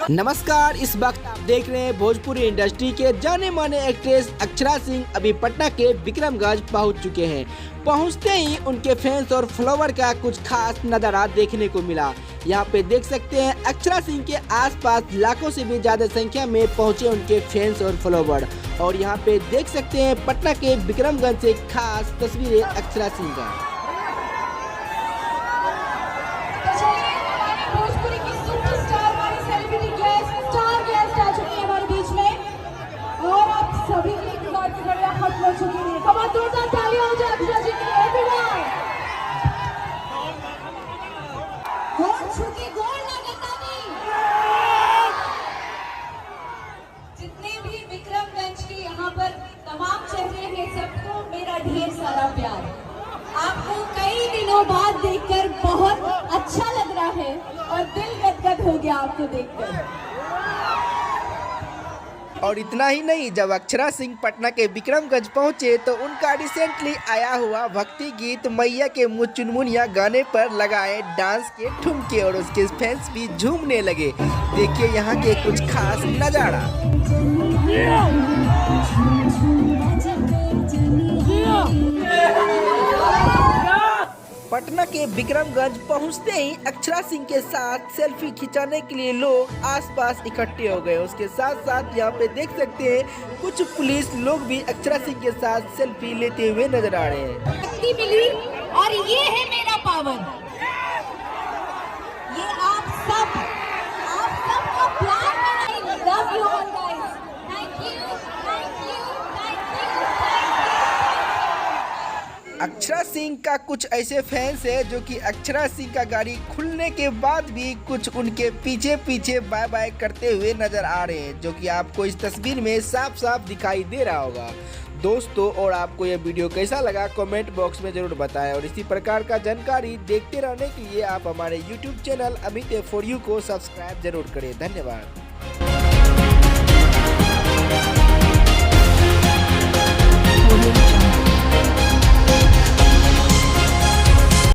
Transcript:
नमस्कार, इस वक्त आप देख रहे हैं भोजपुरी इंडस्ट्री के जाने माने एक्ट्रेस अक्षरा सिंह अभी पटना के विक्रमगंज पहुंच चुके हैं। पहुंचते ही उनके फैंस और फॉलोवर का कुछ खास नज़ारा देखने को मिला। यहां पे देख सकते हैं अक्षरा सिंह के आसपास लाखों से भी ज्यादा संख्या में पहुंचे उनके फैंस और फॉलोवर। और यहां पे देख सकते हैं पटना के विक्रमगंज से खास तस्वीरें अक्षरा सिंह का। सभी के इंतजार की घड़ियां खत्म हो चुकी हैं। कमाल जोरदार तालियां हो जाए अक्षरा जी के लिए एवरीवन। हो चुकी गोल लगातानी। जितने भी विक्रमगंज के यहाँ पर तमाम चेहरे हैं, सबको मेरा ढेर सारा प्यार। आपको कई दिनों बाद देखकर बहुत अच्छा लग रहा है और दिल गदगद हो गया आपको देखकर। और इतना ही नहीं, जब अक्षरा सिंह पटना के विक्रमगंज पहुंचे तो उनका रिसेंटली आया हुआ भक्ति गीत मैया के मुँह चुनमुनिया गाने पर लगाए डांस के ठुमके और उसके फैंस भी झूमने लगे। देखिए यहाँ के कुछ खास नजारा। पटना के विक्रमगंज पहुंचते ही अक्षरा सिंह के साथ सेल्फी खिंचाने के लिए लोग आसपास इकट्ठे हो गए। उसके साथ साथ यहाँ पे देख सकते हैं कुछ पुलिस लोग भी अक्षरा सिंह के साथ सेल्फी लेते हुए नजर आ रहे हैं। शक्ति मिली और ये है मेरा पावर। ये आप सबका प्यार है। Love you all guys. Thank you. Akshara Singh का कुछ ऐसे फैंस है जो कि अक्षरा सिंह का गाड़ी खुलने के बाद भी कुछ उनके पीछे पीछे बाय बाय करते हुए नजर आ रहे हैं, जो कि आपको इस तस्वीर में साफ साफ दिखाई दे रहा होगा। दोस्तों, और आपको यह वीडियो कैसा लगा कमेंट बॉक्स में जरूर बताएं और इसी प्रकार का जानकारी देखते रहने के लिए आप हमारे YouTube channel Amit for you को सब्सक्राइब जरूर करें। धन्यवाद।